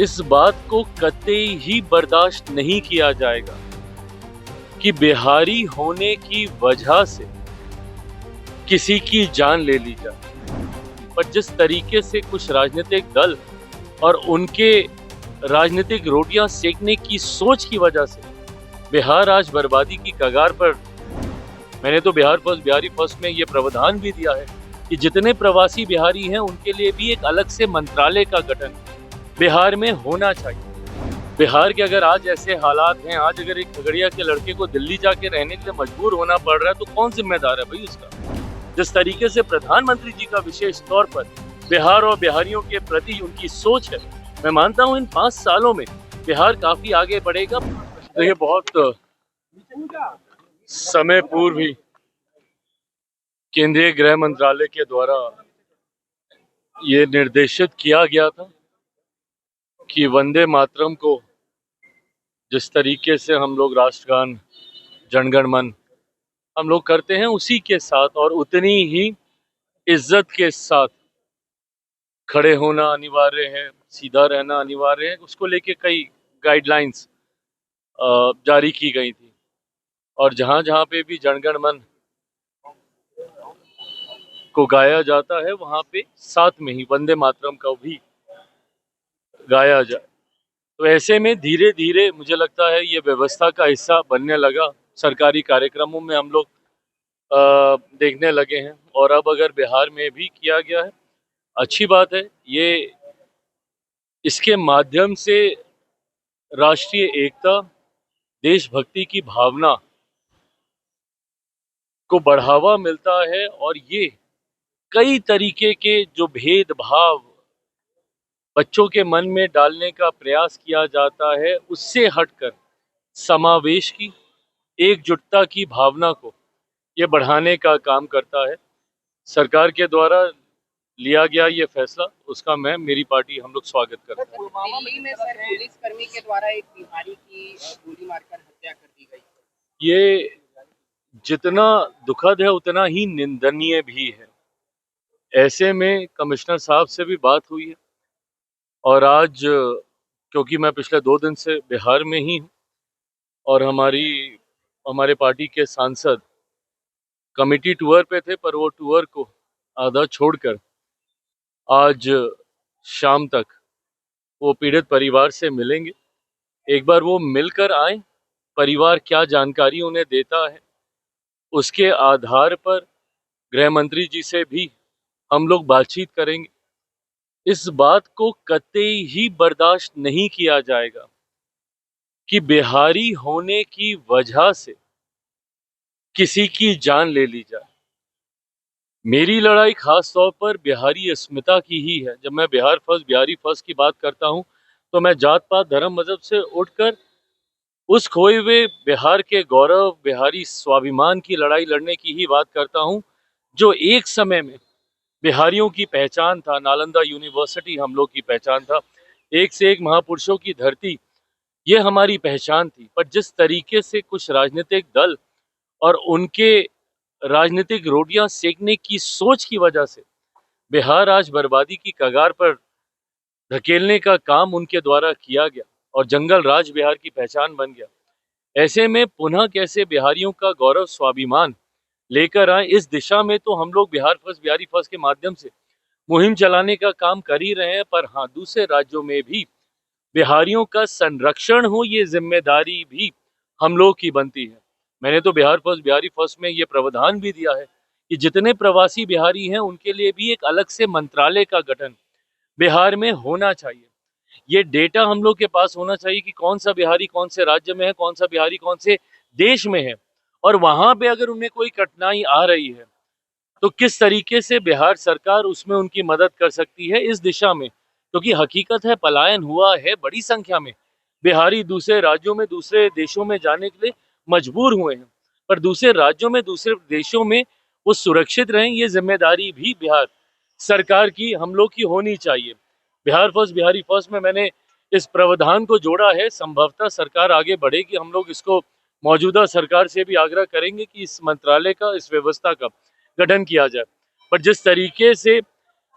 इस बात को कतई ही बर्दाश्त नहीं किया जाएगा कि बिहारी होने की वजह से किसी की जान ले ली जाए। पर जिस तरीके से कुछ राजनीतिक दल और उनके राजनीतिक रोटियां सेकने की सोच की वजह से बिहार आज बर्बादी की कगार पर। मैंने तो बिहार फर्स्ट बिहारी फर्स्ट में ये प्रावधान भी दिया है कि जितने प्रवासी बिहारी हैं उनके लिए भी एक अलग से मंत्रालय का गठन बिहार में होना चाहिए। बिहार के अगर आज ऐसे हालात हैं, आज अगर एक खगड़िया के लड़के को दिल्ली जाके रहने के लिए मजबूर होना पड़ रहा है तो कौन जिम्मेदार है भाई उसका। जिस तरीके से प्रधानमंत्री जी का विशेष तौर पर बिहार और बिहारियों के प्रति उनकी सोच है, मैं मानता हूं इन 5 सालों में बिहार काफी आगे बढ़ेगा। देखिए, बहुत समय पूर्व ही केंद्रीय गृह मंत्रालय के द्वारा ये निर्देशित किया गया था कि वंदे मातरम को जिस तरीके से हम लोग राष्ट्रगान जनगण मन हम लोग करते हैं उसी के साथ और उतनी ही इज्जत के साथ खड़े होना अनिवार्य है, सीधा रहना अनिवार्य है। उसको लेके कई गाइडलाइंस जारी की गई थी और जहां जहां पे भी जनगण मन को गाया जाता है वहां पे साथ में ही वंदे मातरम का भी गाया जाए। तो ऐसे में धीरे धीरे मुझे लगता है ये व्यवस्था का हिस्सा बनने लगा। सरकारी कार्यक्रमों में हम लोग देखने लगे हैं और अब अगर बिहार में भी किया गया है, अच्छी बात है। ये इसके माध्यम से राष्ट्रीय एकता, देशभक्ति की भावना को बढ़ावा मिलता है और ये कई तरीके के जो भेदभाव बच्चों के मन में डालने का प्रयास किया जाता है उससे हटकर समावेश की, एकजुटता की भावना को ये बढ़ाने का काम करता है। सरकार के द्वारा लिया गया ये फैसला, उसका मैं, मेरी पार्टी, हम लोग स्वागत करते हैं। दिल्ली में सर पुलिसकर्मी के द्वारा एक बिहारी की गोली मारकर हत्या कर दी गई। ये जितना दुखद है उतना ही निंदनीय भी है। ऐसे में कमिश्नर साहब से भी बात हुई है और आज क्योंकि मैं पिछले 2 दिन से बिहार में ही हूँ और हमारे पार्टी के सांसद कमिटी टूर पे थे, पर वो टूर को आधा छोड़कर आज शाम तक वो पीड़ित परिवार से मिलेंगे। एक बार वो मिलकर आए, परिवार क्या जानकारी उन्हें देता है उसके आधार पर गृह मंत्री जी से भी हम लोग बातचीत करेंगे। इस बात को कतई ही बर्दाश्त नहीं किया जाएगा कि बिहारी होने की वजह से किसी की जान ले ली जाए। मेरी लड़ाई खास तौर पर बिहारी अस्मिता की ही है। जब मैं बिहार फर्स्ट बिहारी फर्स्ट की बात करता हूं तो मैं जात पात धर्म मजहब से उठकर उस खोए हुए बिहार के गौरव, बिहारी स्वाभिमान की लड़ाई लड़ने की ही बात करता हूं, जो एक समय में बिहारियों की पहचान था। नालंदा यूनिवर्सिटी हम लोग की पहचान था, एक से एक महापुरुषों की धरती, ये हमारी पहचान थी। पर जिस तरीके से कुछ राजनीतिक दल और उनके राजनीतिक रोटियां सेकने की सोच की वजह से बिहार आज बर्बादी की कगार पर धकेलने का काम उनके द्वारा किया गया और जंगल राज बिहार की पहचान बन गया। ऐसे में पुनः कैसे बिहारियों का गौरव स्वाभिमान लेकर आए, इस दिशा में तो हम लोग बिहार फर्स्ट बिहारी फर्स्ट के माध्यम से मुहिम चलाने का काम कर ही रहे हैं। पर हाँ, दूसरे राज्यों में भी बिहारियों का संरक्षण हो, ये जिम्मेदारी भी हम लोग की बनती है। मैंने तो बिहार फर्स्ट बिहारी फर्स्ट में ये प्रावधान भी दिया है कि जितने प्रवासी बिहारी हैं उनके लिए भी एक अलग से मंत्रालय का गठन बिहार में होना चाहिए। ये डेटा हम लोग के पास होना चाहिए कि कौन सा बिहारी कौन से राज्य में है, कौन सा बिहारी कौन से देश में है, और वहां पे अगर उन्हें कोई कठिनाई आ रही है तो किस तरीके से बिहार सरकार उसमें उनकी मदद कर सकती है इस दिशा में। क्योंकि हकीकत है, पलायन हुआ है, बड़ी संख्या में बिहारी दूसरे राज्यों में, दूसरे देशों में जाने के लिए मजबूर हुए हैं। पर दूसरे राज्यों में, दूसरे देशों में वो सुरक्षित रहें, ये जिम्मेदारी भी बिहार सरकार की, हम लोग की होनी चाहिए। बिहार फर्स्ट बिहारी फर्स्ट में मैंने इस प्रावधान को जोड़ा है। संभवतः सरकार आगे बढ़ेगी, हम लोग इसको मौजूदा सरकार से भी आग्रह करेंगे कि इस मंत्रालय का, इस व्यवस्था का गठन किया जाए। पर जिस तरीके से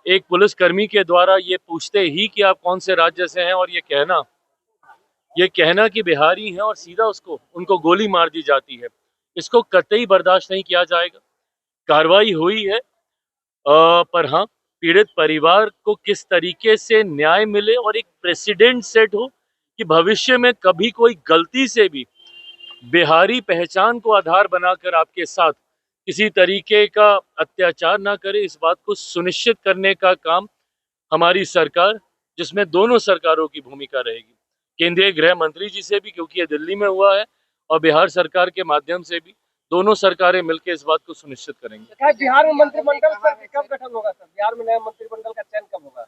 एक पुलिसकर्मी के द्वारा ये पूछते ही कि आप कौन से राज्य से हैं और ये कहना कि बिहारी हैं और सीधा उनको गोली मार दी जाती है, इसको कतई बर्दाश्त नहीं किया जाएगा। कार्रवाई हुई है, पर हाँ, पीड़ित परिवार को किस तरीके से न्याय मिले और एक प्रेसिडेंट सेट हो कि भविष्य में कभी कोई गलती से भी बिहारी पहचान को आधार बनाकर आपके साथ किसी तरीके का अत्याचार ना करे, इस बात को सुनिश्चित करने का काम हमारी सरकार, जिसमें दोनों सरकारों की भूमिका रहेगी, केंद्रीय गृह मंत्री जी से भी, क्योंकि ये दिल्ली में हुआ है, और बिहार सरकार के माध्यम से भी, दोनों सरकारें मिलकर इस बात को सुनिश्चित करेंगे। बिहार में मंत्रिमंडल कब गठन होगा सर? बिहार में नया मंत्रिमंडल का चयन कब होगा?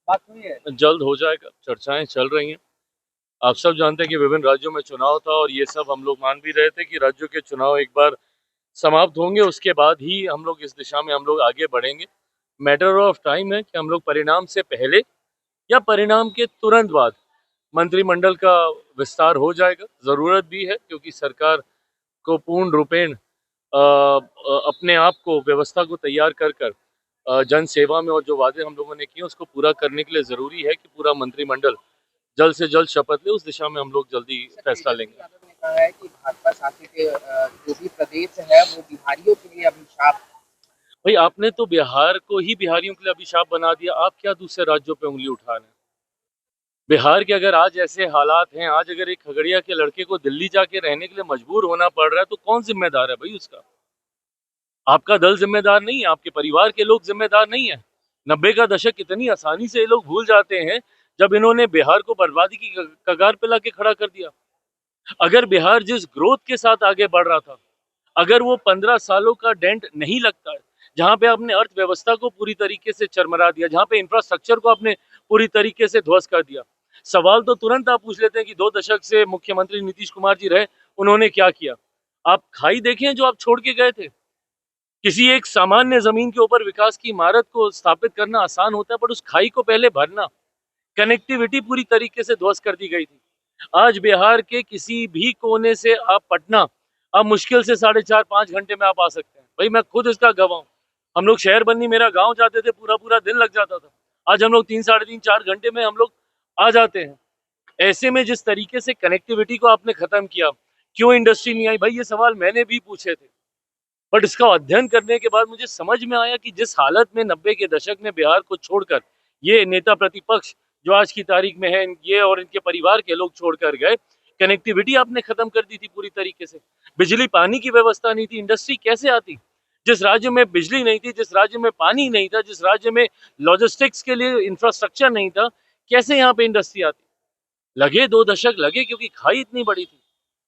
बात हुई है? जल्द हो जाएगा, चर्चाएं चल रही हैं। आप सब जानते हैं कि विभिन्न राज्यों में चुनाव था और ये सब हम लोग मान भी रहे थे कि राज्यों के चुनाव एक बार समाप्त होंगे, उसके बाद ही हम लोग इस दिशा में हम लोग आगे बढ़ेंगे। मैटर ऑफ टाइम है कि हम लोग परिणाम से पहले या परिणाम के तुरंत बाद मंत्रिमंडल का विस्तार हो जाएगा। ज़रूरत भी है, क्योंकि सरकार को पूर्ण रूपेण अपने आप को, व्यवस्था को तैयार कर जन सेवा में और जो वादे हम लोगों ने किए उसको पूरा करने के लिए ज़रूरी है कि पूरा मंत्रिमंडल जल्द से जल्द शपथ ले। उस दिशा में हम लोग जल्दी फैसला लेंगे। यादव ने कहा है कि भाजपा शासित जो भी प्रदेश है वो बिहारियों के लिए अभिशाप। भाई, आपने तो बिहार को ही बिहारियों के लिए अभिशाप बना दिया, आप क्या दूसरे राज्यों पे उंगली उठा रहे हैं? बिहार के अगर आज ऐसे हालात हैं, आज अगर एक खगड़िया के लड़के को दिल्ली जाके रहने के लिए मजबूर होना पड़ रहा है, तो कौन जिम्मेदार है भाई उसका? आपका दल जिम्मेदार नहीं है, आपके परिवार के लोग जिम्मेदार नहीं है। 90 का दशक कितनी आसानी से ये लोग भूल जाते हैं, जब इन्होंने बिहार को बर्बादी की कगार पे लाके खड़ा कर दिया। अगर बिहार जिस ग्रोथ के साथ आगे बढ़ रहा था, अगर वो 15 सालों का डेंट नहीं लगता है, जहाँ पे आपने अर्थव्यवस्था को पूरी तरीके से चरमरा दिया, जहाँ पे इंफ्रास्ट्रक्चर को आपने पूरी तरीके से ध्वस्त कर दिया, सवाल तो तुरंत आप पूछ लेते हैं कि 2 दशक से मुख्यमंत्री नीतीश कुमार जी रहे, उन्होंने क्या किया? आप खाई देखें जो आप छोड़ के गए थे। किसी एक सामान्य जमीन के ऊपर विकास की इमारत को स्थापित करना आसान होता है, पर उस खाई को पहले भरना, कनेक्टिविटी पूरी तरीके से ध्वस्त कर दी गई थी। आज बिहार के किसी भी कोने से आप पटना, आप मुश्किल से 4.5-5 घंटे में आप आ सकते हैं। भाई, मैं खुद इसका गवाह हूँ। हम लोग शहर बन्नी मेरा गांव जाते थे, पूरा पूरा दिन लग जाता था। आज हम लोग 3, 3.5, 4 घंटे में हम लोग आ जाते हैं। ऐसे में जिस तरीके से कनेक्टिविटी को आपने खत्म किया, क्यों इंडस्ट्री नहीं आई? भाई, ये सवाल मैंने भी पूछे थे, बट इसका अध्ययन करने के बाद मुझे समझ में आया कि जिस हालत में 90 के दशक में बिहार को छोड़कर ये नेता प्रतिपक्ष जो आज की तारीख में है, ये और इनके परिवार के लोग छोड़कर गए, कनेक्टिविटी आपने खत्म कर दी थी पूरी तरीके से। बिजली पानी की व्यवस्था नहीं थी, इंडस्ट्री कैसे आती? जिस राज्य में बिजली नहीं थी, जिस राज्य में पानी नहीं था, जिस राज्य में लॉजिस्टिक्स के लिए इंफ्रास्ट्रक्चर नहीं था, कैसे यहाँ पे इंडस्ट्री आती? लगे 2 दशक लगे, क्योंकि खाई इतनी बड़ी थी।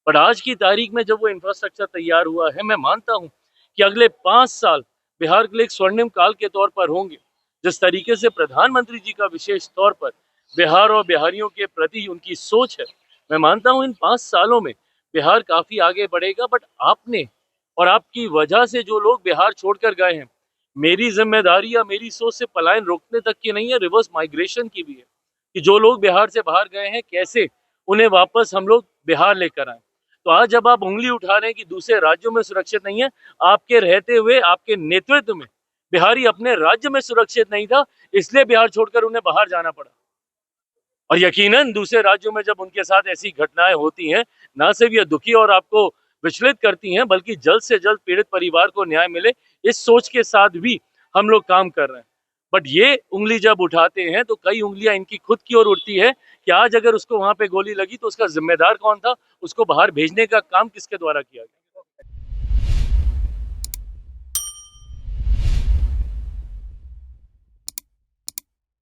पर आज की तारीख में जब वो इंफ्रास्ट्रक्चर तैयार हुआ है, मैं मानता हूँ कि अगले 5 साल बिहार के लिए एक स्वर्णिम काल के तौर पर होंगे। जिस तरीके से प्रधानमंत्री जी का विशेष तौर पर बिहार और बिहारियों के प्रति उनकी सोच है, मैं मानता हूँ इन 5 सालों में बिहार काफी आगे बढ़ेगा। बट आपने और आपकी वजह से जो लोग बिहार छोड़कर गए हैं, मेरी जिम्मेदारी या मेरी सोच से पलायन रोकने तक की नहीं है, रिवर्स माइग्रेशन की भी है, कि जो लोग बिहार से बाहर गए हैं, कैसे उन्हें वापस हम लोग बिहार लेकर आए। तो आज जब आप उंगली उठा रहे हैं कि दूसरे राज्यों में सुरक्षित नहीं है, आपके रहते हुए, आपके नेतृत्व में बिहारी अपने राज्य में सुरक्षित नहीं था, इसलिए बिहार छोड़कर उन्हें बाहर जाना पड़ा। और यकीनन दूसरे राज्यों में जब उनके साथ ऐसी घटनाएं होती हैं, ना सिर्फ ये दुखी और आपको विचलित करती हैं, बल्कि जल्द से जल्द पीड़ित परिवार को न्याय मिले, इस सोच के साथ भी हम लोग काम कर रहे हैं। बट ये उंगली जब उठाते हैं तो कई उंगलियां इनकी खुद की ओर उठती है कि आज अगर उसको वहां पे गोली लगी तो उसका जिम्मेदार कौन था, उसको बाहर भेजने का काम किसके द्वारा किया गया।